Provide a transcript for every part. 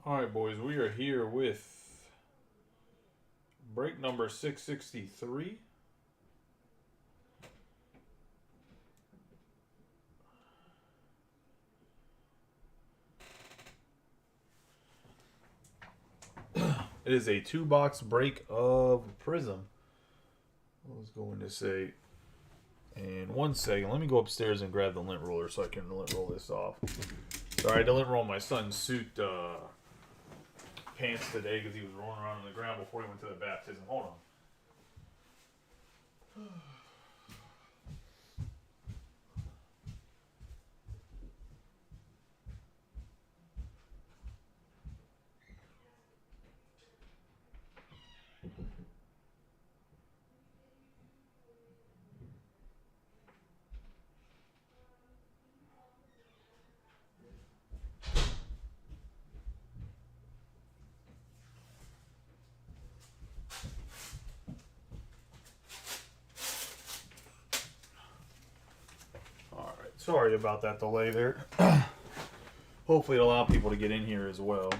All right, boys, we are here with break number 663. It is a two-box break of Prizm. I was going to say, and 1 second, let me go upstairs and grab the lint roller so I can lint roll this off. Sorry, I had to lint roll my son's suit pants today because he was rolling around on the ground before he went to the baptism. Hold on. All right, sorry about that delay there. Hopefully it'll allow people to get in here as well.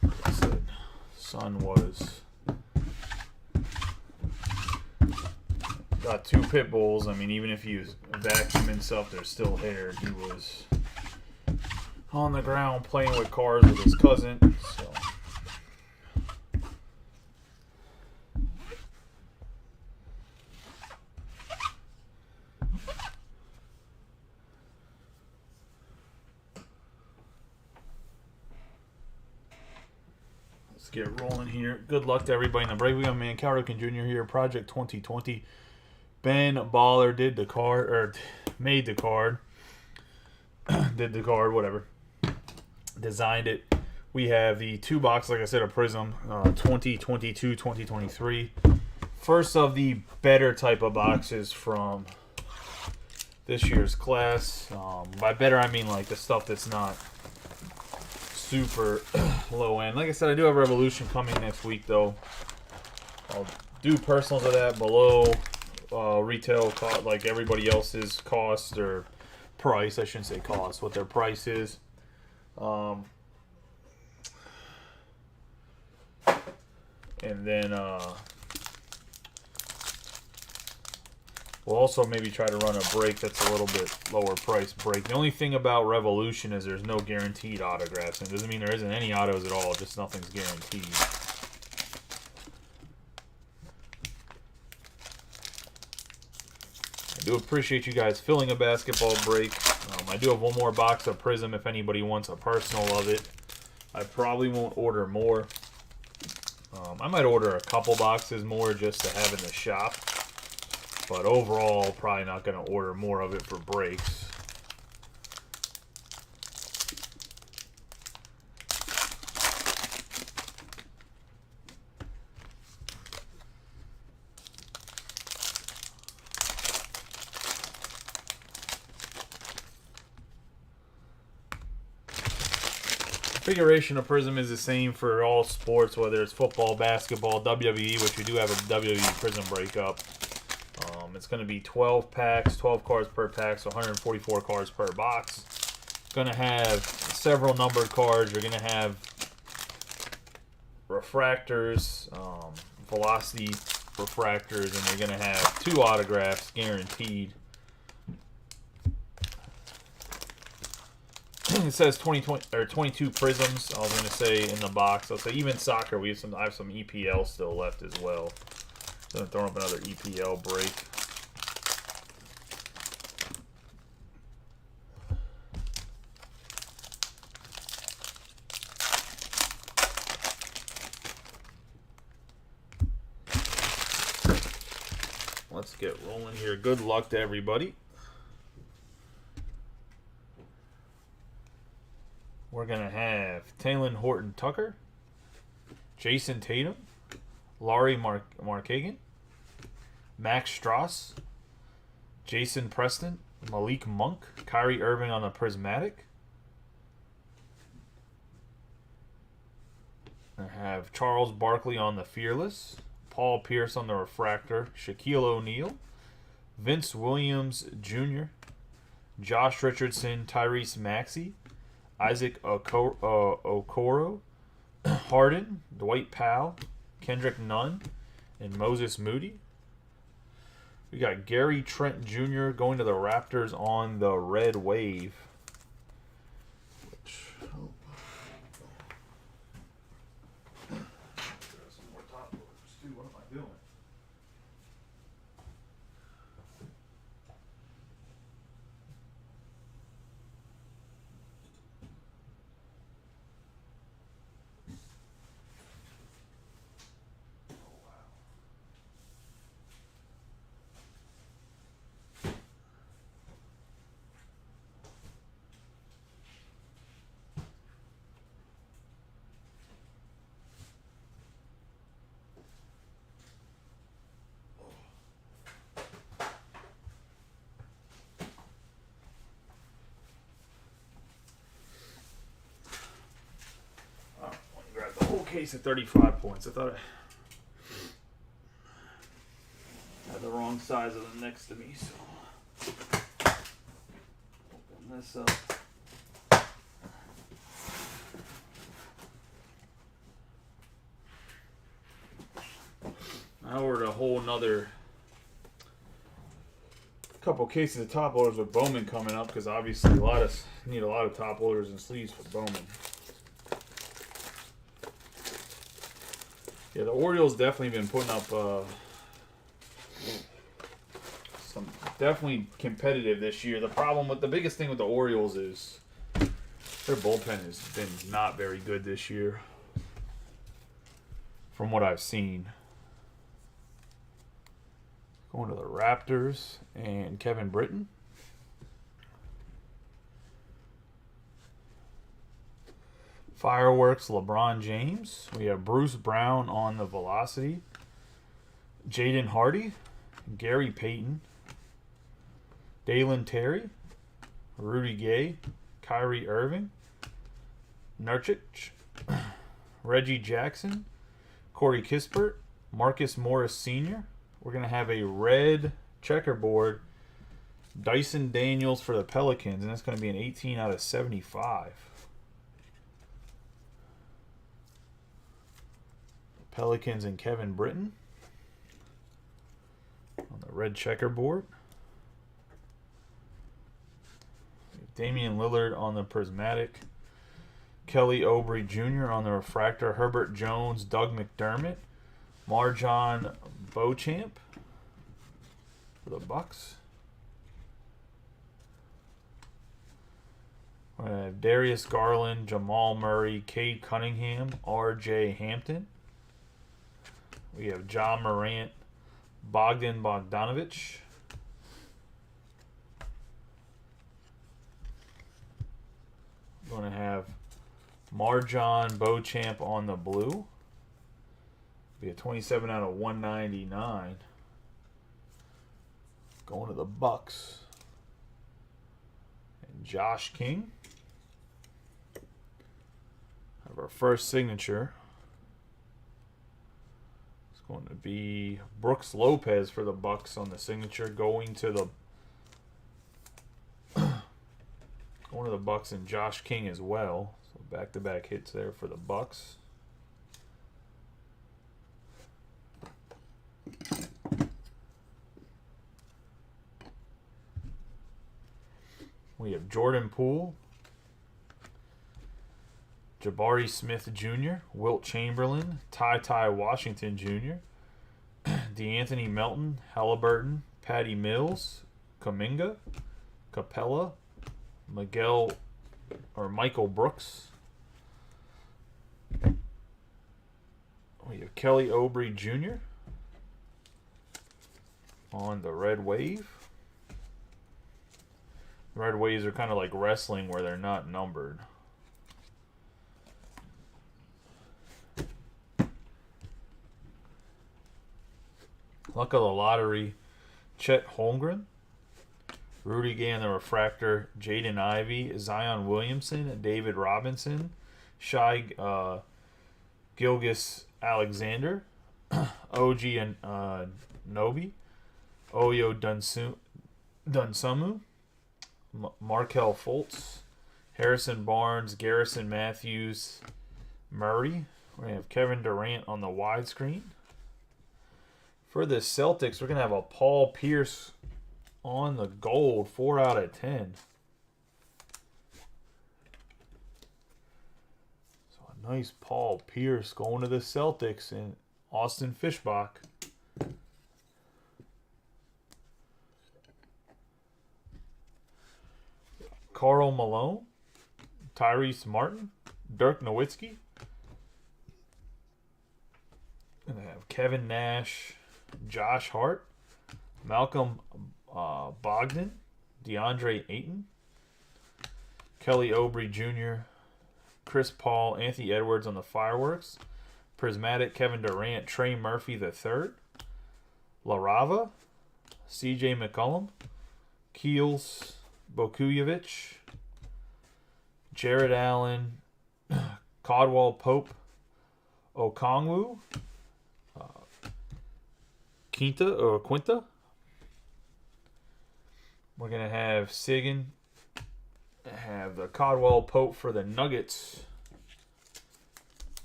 Like I said, son got 2 pit bulls. I mean, even if you vacuum and stuff, there's still hair. He was on the ground playing with cars with his cousin. So. Let's get rolling here. Good luck to everybody in the break. We got man Calrican Jr. here. Project 2020. Ben Baller did the card, or made the card. Did the card, whatever. Designed it. We have the 2-box, like I said, a Prizm 2022-2023. First of the better type of boxes from this year's class. By better, I mean like the stuff that's not super low end. Like I said, I do have Revolution coming next week, though. I'll do personals of that below retail cost, like everybody else's cost or price. I shouldn't say cost, what their price is. And then we'll also maybe try to run a break that's a little bit lower price break. The only thing about Revolution is there's no guaranteed autographs. And it doesn't mean there isn't any autos at all, just nothing's guaranteed. I do appreciate you guys filling a basketball break. I do have one more box of Prizm if anybody wants a personal of it. I probably won't order more. I might order a couple boxes more just to have in the shop. But overall, probably not going to order more of it for breaks. Configuration of Prizm is the same for all sports, whether it's football, basketball, WWE, which we do have a WWE Prizm breakup. It's going to be 12 packs, 12 cards per pack, so 144 cards per box. It's going to have several numbered cards. You're going to have refractors, velocity refractors, and you're going to have 2 autographs guaranteed. It says 20 or 22 Prizms. I was going to say in the box. I'll say even soccer. I have some EPL still left as well. Going to throw up another EPL break. Let's get rolling here. Good luck to everybody. We're going to have Taylor Horton-Tucker, Jason Tatum, Laurie Markagan, Max Strauss, Jason Preston, Malik Monk, Kyrie Irving on the Prismatic. I have Charles Barkley on the Fearless, Paul Pierce on the Refractor, Shaquille O'Neal, Vince Williams Jr., Josh Richardson, Tyrese Maxey, Isaac Okoro, Harden, Dwight Powell, Kendrick Nunn, and Moses Moody. We got Gary Trent Jr. going to the Raptors on the red wave. What am I doing? Case of 35 points. I thought I had the wrong size of them next to me, so open this up. I ordered a whole nother couple cases of top loaders with Bowman coming up because obviously need a lot of top loaders and sleeves for Bowman. Yeah, the Orioles definitely been putting up some definitely competitive this year. The biggest thing with the Orioles is their bullpen has been not very good this year, from what I've seen. Going to the Raptors and Kevin Britton. Fireworks, LeBron James. We have Bruce Brown on the Velocity. Jaden Hardy. Gary Payton. Dalen Terry. Rudy Gay. Kyrie Irving. Nurkic. Reggie Jackson. Corey Kispert. Marcus Morris Sr. We're going to have a red checkerboard. Dyson Daniels for the Pelicans, and that's going to be an 18 out of 75. Pelicans and Kevin Britton on the red checkerboard. Damian Lillard on the prismatic. Kelly Oubre Jr. on the refractor. Herbert Jones, Doug McDermott. Marjon Beauchamp for the Bucks. We have Darius Garland, Jamal Murray, Cade Cunningham, R.J. Hampton. We have John Morant, Bogdan Bogdanovic. We're going to have Marjon Beauchamp on the blue. Be a 27 out of 199. Going to the Bucks. And Josh King. Have our first signature. It's going to be Brooks Lopez for the Bucks on the signature. Going to the Bucks and Josh King as well. So back-to-back hits there for the Bucks. We have Jordan Poole, Jabari Smith Jr., Wilt Chamberlain, Ty Washington Jr., DeAnthony Melton, Halliburton, Patty Mills, Kuminga, Capella, Michael Brooks. We have Kelly Oubre Jr. on the red wave. Red waves are kind of like wrestling where they're not numbered. Luck of the lottery, Chet Holmgren, Rudy Gay on the refractor, Jaden Ivey, Zion Williamson, David Robinson, Shai Gilgeous Alexander, OG and Nobi, Oyo Dunsumu, Markel Fultz, Harrison Barnes, Garrison Matthews, Murray. We're going to have Kevin Durant on the widescreen. For the Celtics, we're going to have a Paul Pierce on the gold, 4 out of 10. So a nice Paul Pierce going to the Celtics and Austin Fishbach. Karl Malone, Tyrese Martin, Dirk Nowitzki. And I have Kevin Nash, Josh Hart, Malcolm Bogdan, DeAndre Ayton, Kelly Oubre Jr., Chris Paul, Anthony Edwards on the fireworks, Prismatic Kevin Durant, Trey Murphy III, LaRava, CJ McCollum, Keels, Bokujevic, Jared Allen, Caldwell Pope, Okongwu, Quinta. We're going to have Sigan, have the Caldwell Pope for the Nuggets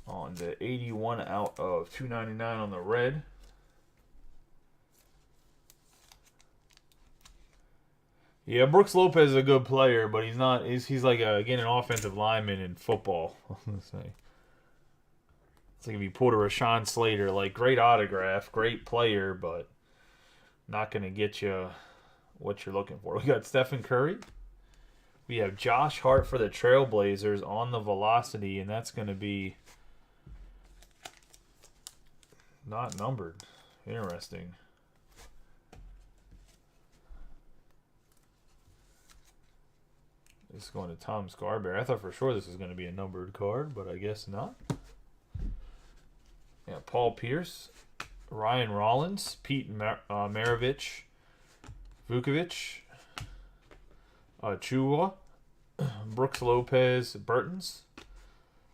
on the 81 out of 299 on the red. Yeah, Brooks Lopez is a good player, but he's not. He's like again an offensive lineman in football. It's like if you pulled a Rashawn Slater, like great autograph, great player, but not going to get you what you're looking for. We got Stephen Curry. We have Josh Hart for the Trailblazers on the velocity, and that's going to be not numbered. Interesting. This is going to Tom Scarberry. I thought for sure this was going to be a numbered card, but I guess not. Yeah, Paul Pierce, Ryan Rollins, Pete Maravich, Vukovic, Chua, Brooks Lopez, Burtons,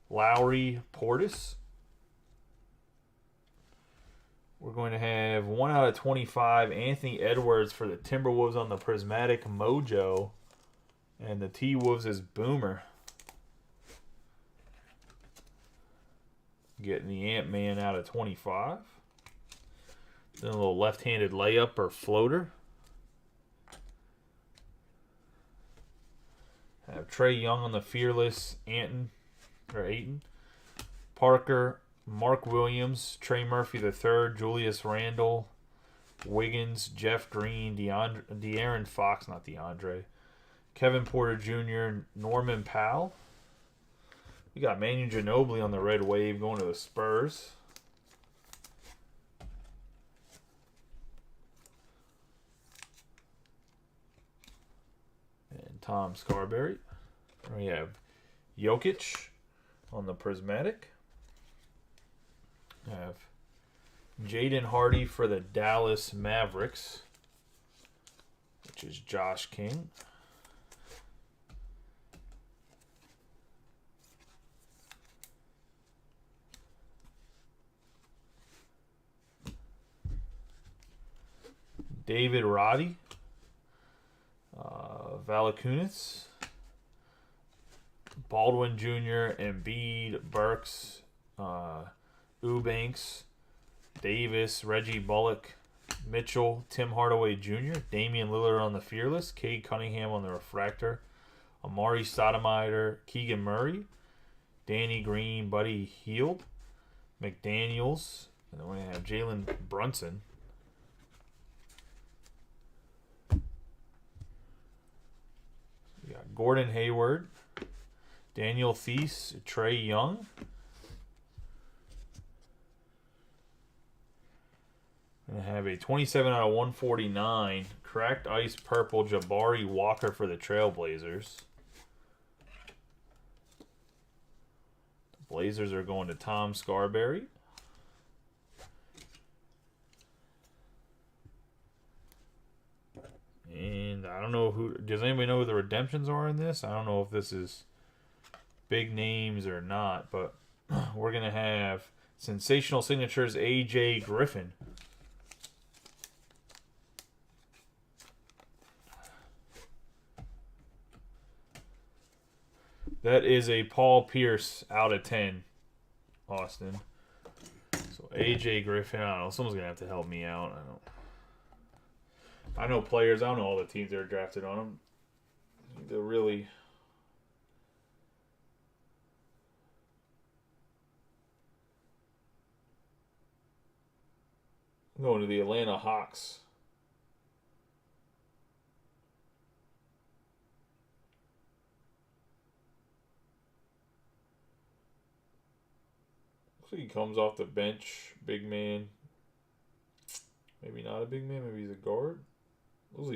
Lowry, Portis. We're going to have 1 out of 25, Anthony Edwards for the Timberwolves on the Prismatic Mojo. And the T-Wolves is Boomer. Getting the Ant-Man out of 25. Then a little left-handed layup or floater. Have Trae Young on the Fearless, Ayton. Parker, Mark Williams, Trey Murphy III, Julius Randle, Wiggins, Jeff Green, De'Aaron Fox, not DeAndre, Kevin Porter Jr., Norman Powell. We got Manu Ginobili on the red wave going to the Spurs. And Tom Scarberry. We have Jokic on the Prismatic. We have Jaden Hardy for the Dallas Mavericks, which is Josh King. David Roddy, Valanciunas, Baldwin Jr., Embiid, Burks, Eubanks, Davis, Reggie Bullock, Mitchell, Tim Hardaway Jr., Damian Lillard on the Fearless, Cade Cunningham on the Refractor, Amari Stoudemire, Keegan Murray, Danny Green, Buddy Hield, McDaniels, and then we have Jalen Brunson. We got Gordon Hayward, Daniel Theis, Trae Young. We're going to have a 27 out of 149 cracked ice purple Jabari Walker for the Trailblazers. The Blazers are going to Tom Scarberry. And I don't know who. Does anybody know who the redemptions are in this? I don't know if this is big names or not, but we're going to have Sensational Signatures AJ Griffin. That is a Paul Pierce out of 10, Austin. So AJ Griffin, I don't know. Someone's gonna have to help me out. I know players. I don't know all the teams that are drafted on them. They're really. I'm going to the Atlanta Hawks. Looks like he comes off the bench, big man. Maybe not a big man. Maybe he's a guard. Looks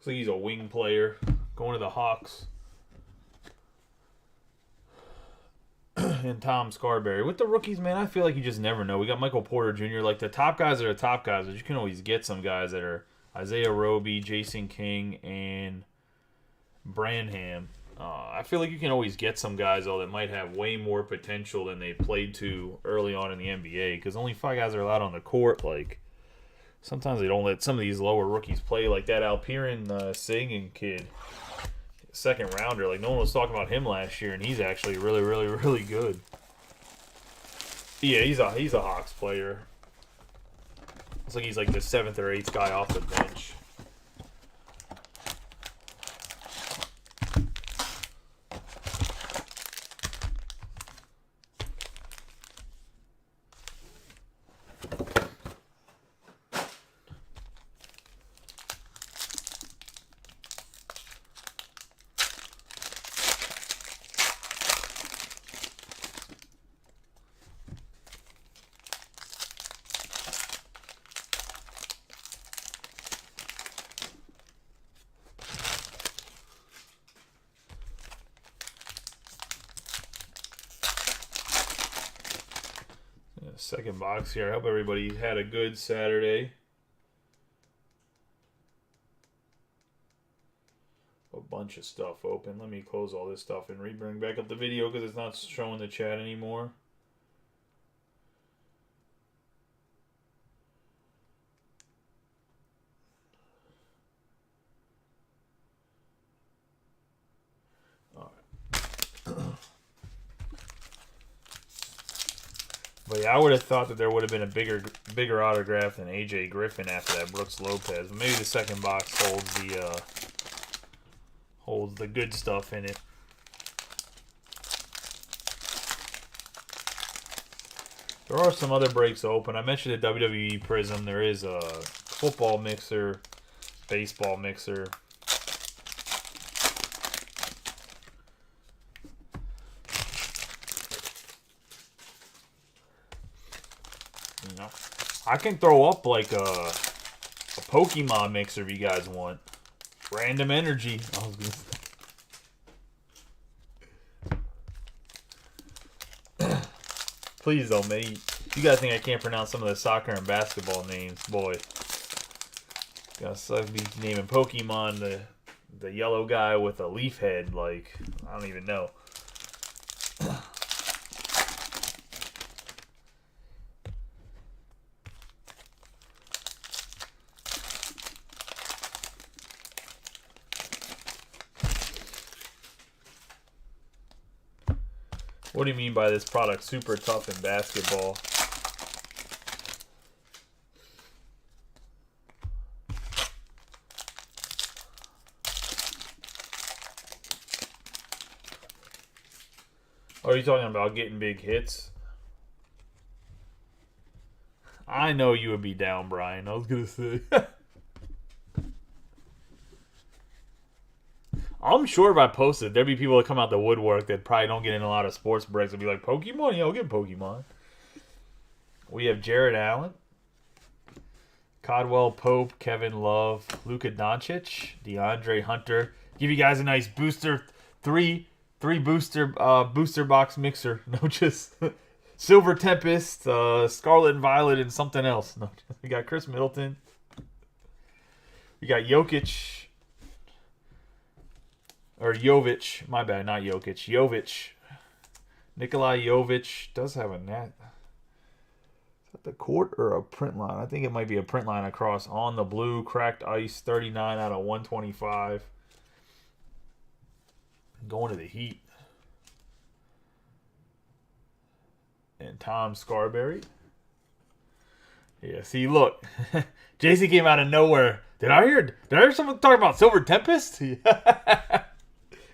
like he's a wing player. Going to the Hawks. And Tom Scarberry. With the rookies, man, I feel like you just never know. We got Michael Porter Jr. Like, the top guys are the top guys, but you can always get some guys that are Isaiah Roby, Jason King, and Branham. I feel like you can always get some guys, though, that might have way more potential than they played to early on in the NBA, because only 5 guys are allowed on the court. Like, sometimes they don't let some of these lower rookies play, like that Alperen Singing kid. Second rounder. Like, no one was talking about him last year, and he's actually really, really, really good. Yeah, he's a Hawks player. Looks like he's like the 7th or 8th guy off the bench. Second box here. I hope everybody had a good Saturday. A bunch of stuff open. Let me close all this stuff and bring back up the video because it's not showing the chat anymore. But yeah, I would have thought that there would have been a bigger autograph than AJ Griffin after that Brooks Lopez. But maybe the second box holds the good stuff in it. There are some other breaks open. I mentioned the WWE Prizm. There is a football mixer, baseball mixer. I can throw up like a Pokemon mixer if you guys want. Random energy. I was gonna say. Please don't, mate. You guys think I can't pronounce some of the soccer and basketball names, boy. Gotta be naming Pokemon the yellow guy with a leaf head. Like, I don't even know. What do you mean by this product super tough in basketball? Are you talking about getting big hits? I know you would be down, Brian. I was going to say. I'm sure if I posted, there'd be people that come out the woodwork that probably don't get in a lot of sports breaks and be like, Pokemon? Yeah, I'll get Pokemon. We have Jared Allen, Caldwell Pope, Kevin Love, Luka Doncic, DeAndre Hunter. Give you guys a nice booster, three booster box mixer. No, just Silver Tempest, Scarlet and Violet, and something else. No, we got Chris Middleton. We got Jokic. Or Jovic. My bad, not Jokic. Jovic. Nikolai Jovic does have a net. Is that the court or a print line? I think it might be a print line across on the blue. Cracked ice, 39 out of 125. Going to the Heat. And Tom Scarberry. Yeah, see, look. JC came out of nowhere. Did I hear someone talking about Silver Tempest? Yeah,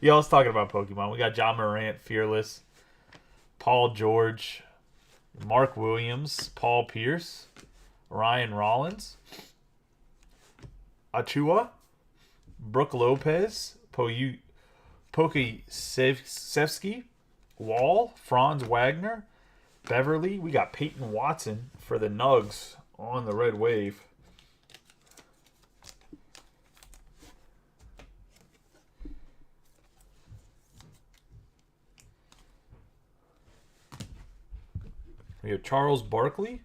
I was talking about Pokemon. We got John Morant, Fearless. Paul George. Mark Williams. Paul Pierce. Ryan Rollins. Achua. Brooke Lopez. Pokisevsky. Wall. Franz Wagner. Beverly. We got Peyton Watson for the Nugs on the Red Wave. We have Charles Barkley.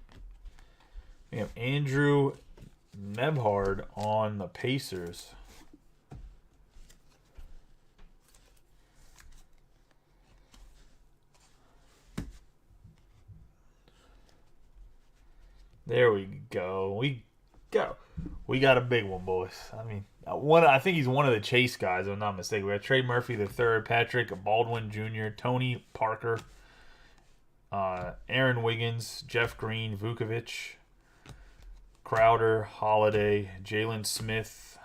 We have Andrew Nebhard on the Pacers. There we go. We got a big one, boys. I mean, I think he's one of the Chase guys, if I'm not mistaken. We have Trey Murphy III, Patrick Baldwin Jr., Tony Parker, Aaron Wiggins, Jeff Green, Vukovic, Crowder, Holiday, Jalen Smith,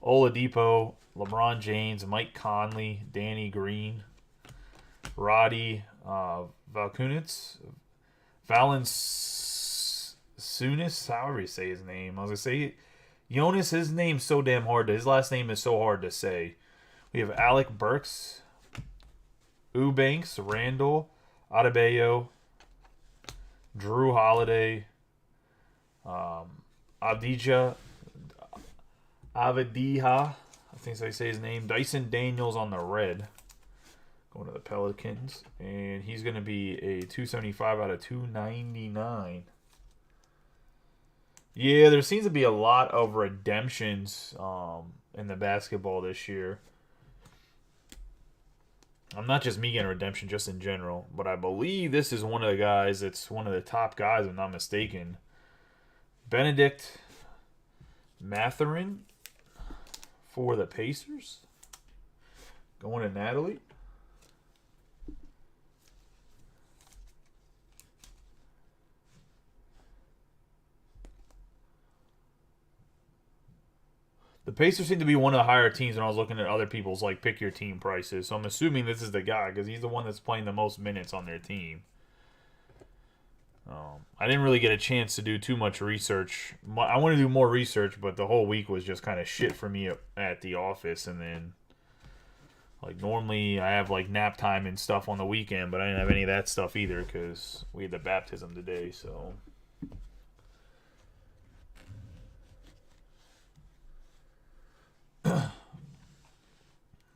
Oladipo, LeBron James, Mike Conley, Danny Green, Roddy Valanciunas, however you say his name. I was going to say, Jonas, his name's so damn hard. His last name is so hard to say. We have Alec Burks, Eubanks, Randall, Adebayo, Drew Holiday, Avdiha, I think so I say his name, Dyson Daniels on the red, going to the Pelicans, and he's going to be a 275 out of 299. Yeah, there seems to be a lot of redemptions in the basketball this year. I'm not just me getting redemption, just in general. But I believe this is one of the guys that's one of the top guys, if I'm not mistaken. Benedict Mathurin for the Pacers. Going to Natalie. The Pacers seem to be one of the higher teams when I was looking at other people's like pick your team prices. So I'm assuming this is the guy because he's the one that's playing the most minutes on their team. I didn't really get a chance to do too much research. I want to do more research, but the whole week was just kind of shit for me at the office. And then, like, normally I have like nap time and stuff on the weekend, but I didn't have any of that stuff either because we had the baptism today. So.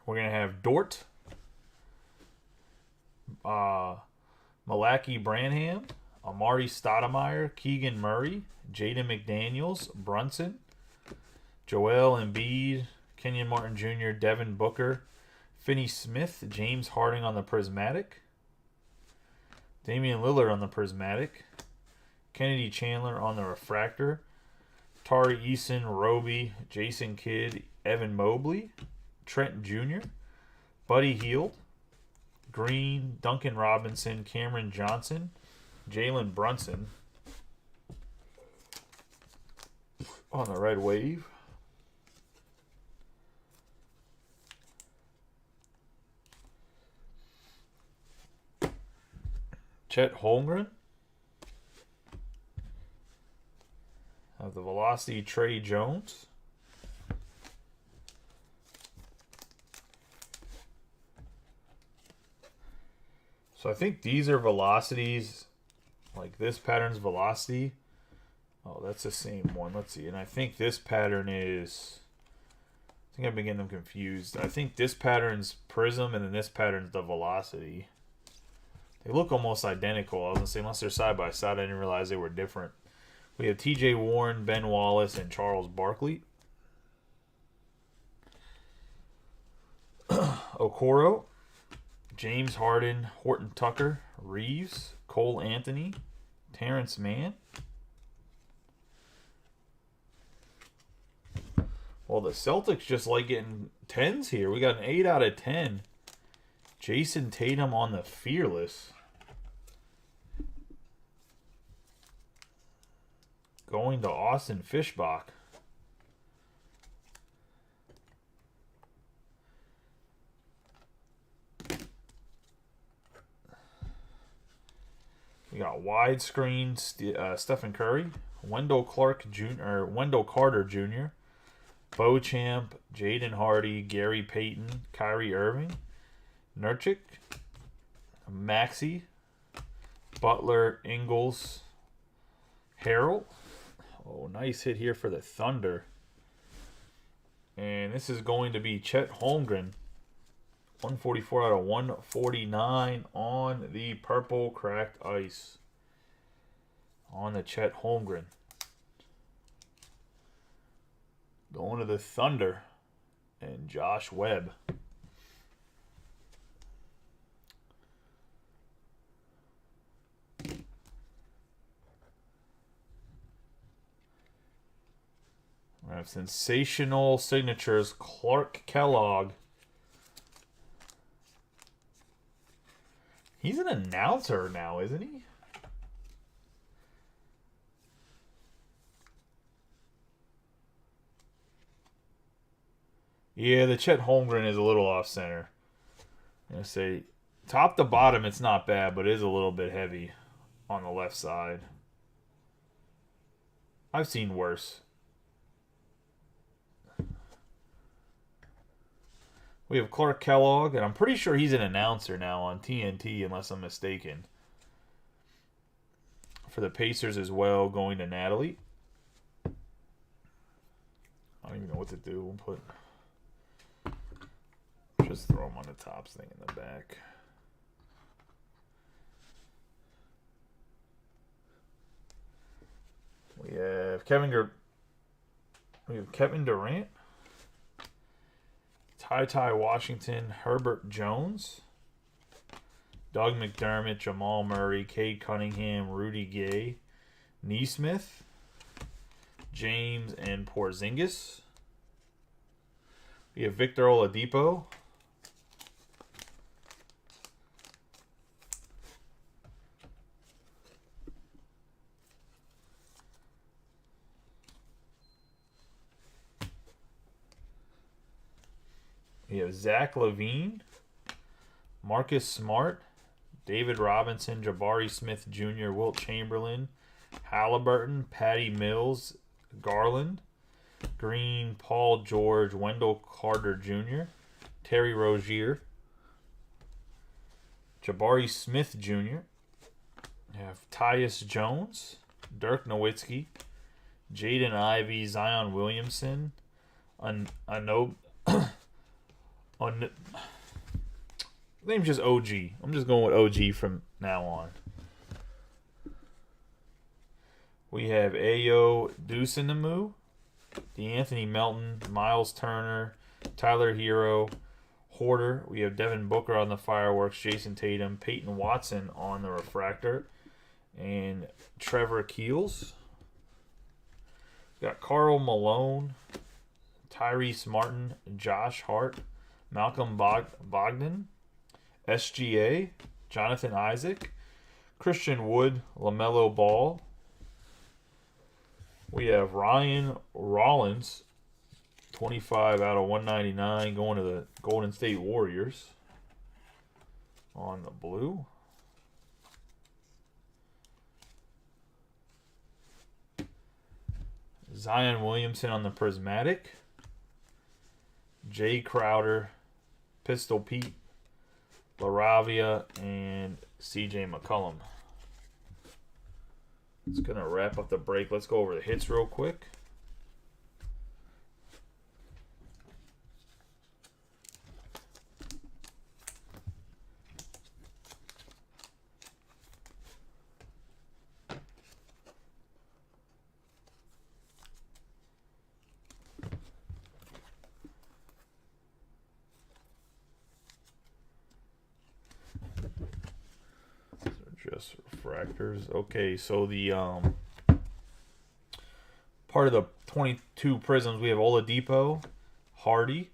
We're going to have Dort, Malaki Branham, Amari Stoudemire, Keegan Murray, Jaden McDaniels, Brunson, Joel Embiid, Kenyon Martin Jr., Devin Booker, Finney Smith, James Harden on the Prismatic, Damian Lillard on the Prismatic, Kennedy Chandler on the Refractor, Tari Eason, Roby, Jason Kidd, Evan Mobley, Trent Jr., Buddy Hield, Green, Duncan Robinson, Cameron Johnson, Jalen Brunson on the Red Wave. Chet Holmgren. Have the Velocity Trey Jones. So I think these are velocities, like this pattern's velocity. Oh, that's the same one. Let's see. And I think this pattern is, I think I'm getting them confused. I think this pattern's Prizm and then this pattern's the velocity. They look almost identical. I was going to say, unless they're side by side, I didn't realize they were different. We have TJ Warren, Ben Wallace, and Charles Barkley. Okoro. James Harden, Horton Tucker, Reeves, Cole Anthony, Terrence Mann. Well, the Celtics just like getting 10s here. We got an 8 out of 10. Jason Tatum on the Fearless. Going to Austin Fishbach. We got widescreen Stephen Curry, Wendell Carter Jr., Beauchamp, Jaden Hardy, Gary Payton, Kyrie Irving, Nurkic, Maxey, Butler, Ingles, Harrell. Oh, nice hit here for the Thunder. And this is going to be Chet Holmgren. 144 out of 149 on the purple cracked ice. On the Chet Holmgren. Going to the Thunder and Josh Webb. We have sensational signatures. Clark Kellogg. He's an announcer now, isn't he? Yeah, the Chet Holmgren is a little off center. I'm going to say, top to bottom, it's not bad, but it is a little bit heavy on the left side. I've seen worse. We have Clark Kellogg, and I'm pretty sure he's an announcer now on TNT, unless I'm mistaken. For the Pacers as well, going to Natalie. I don't even know what to do. We'll just throw him on the Topps thing in the back. We have Kevin Durant. Ty Washington, Herbert Jones, Doug McDermott, Jamal Murray, Cade Cunningham, Rudy Gay, Neesmith, James, and Porzingis. We have Victor Oladipo. We have Zach LaVine, Marcus Smart, David Robinson, Jabari Smith Jr., Wilt Chamberlain, Halliburton, Patty Mills, Garland, Green, Paul George, Wendell Carter Jr., Terry Rozier, Jabari Smith Jr., we have Tyus Jones, Dirk Nowitzki, Jaden Ivey, Zion Williamson, name's just OG. I'm just going with OG from now on. We have Ayo Deucinamu, DeAnthony Melton, Miles Turner, Tyler Hero, Hoarder. We have Devin Booker on the fireworks, Jason Tatum, Peyton Watson on the refractor, and Trevor Keels. We got Karl Malone, Tyrese Martin, Josh Hart, Malcolm Bogdan, SGA, Jonathan Isaac, Christian Wood, LaMelo Ball. We have Ryan Rollins, 25 out of 199, going to the Golden State Warriors on the blue. Zion Williamson on the prismatic. Jay Crowder, Pistol Pete, LaRavia, and CJ McCollum. It's going to wrap up the break. Let's go over the hits real quick. Just refractors. Okay, so the part of the 22 Prisms, we have Oladipo, Hardy,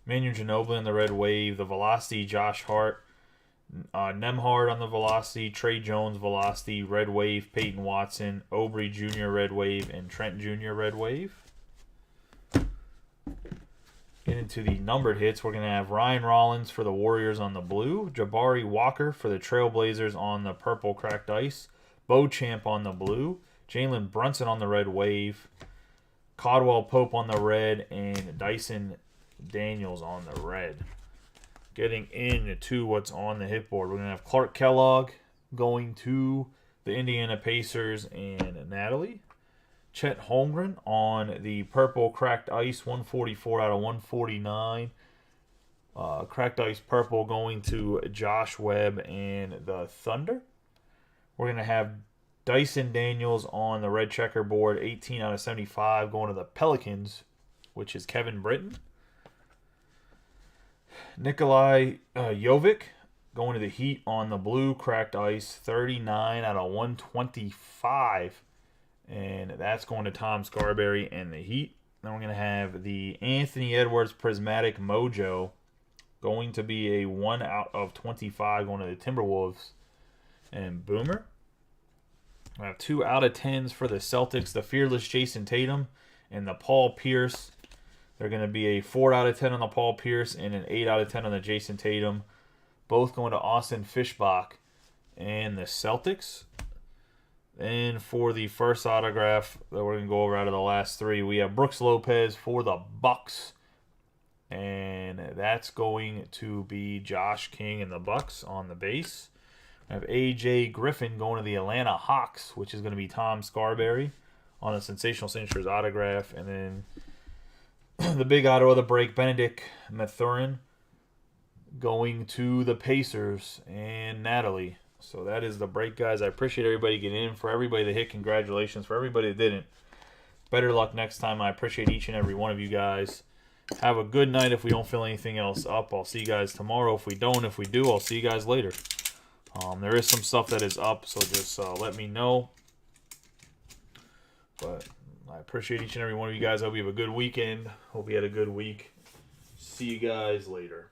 Manu Ginobili in the red wave, the Velocity, Josh Hart, Nemhard on the velocity, Trey Jones velocity, red wave, Peyton Watson, Aubrey Jr. red wave, and Trent Jr. red wave. Get into the numbered hits. We're going to have Ryan Rollins for the Warriors on the blue, Jabari Walker for the Trailblazers on the purple cracked ice, Beauchamp on the blue, Jalen Brunson on the red wave, Caldwell Pope on the red, and Dyson Daniels on the red. Getting into what's on the hit board, we're going to have Clark Kellogg going to the Indiana Pacers and Natalie. Chet Holmgren on the purple cracked ice, 144 out of 149. Cracked ice purple going to Josh Webb and the Thunder. We're going to have Dyson Daniels on the red checkerboard, 18 out of 75, going to the Pelicans, which is Kevin Britton. Nikolai Jovic going to the Heat on the blue cracked ice, 39 out of 125. And that's going to Tom Scarberry and the Heat. Then we're going to have the Anthony Edwards Prismatic Mojo going to be a 1 out of 25 going to the Timberwolves and Boomer. We have 2 out of 10s for the Celtics, the Fearless Jason Tatum and the Paul Pierce. They're going to be a 4 out of 10 on the Paul Pierce and an 8 out of 10 on the Jason Tatum. Both going to Austin Fishbach and the Celtics. And for the first autograph that we're going to go over out of the last 3, we have Brooks Lopez for the Bucks. And that's going to be Josh King and the Bucks on the base. We have A.J. Griffin going to the Atlanta Hawks, which is going to be Tom Scarberry on a Sensational Signatures autograph. And then the big auto of the break, Benedict Mathurin going to the Pacers and Natalie. So that is the break, guys. I appreciate everybody getting in. For everybody that hit, congratulations. For everybody that didn't, better luck next time. I appreciate each and every one of you guys. Have a good night. If we don't fill anything else up, I'll see you guys tomorrow. If we don't, if we do, I'll see you guys later. There is some stuff that is up, so just let me know. But I appreciate each and every one of you guys. I hope you have a good weekend. Hope you had a good week. See you guys later.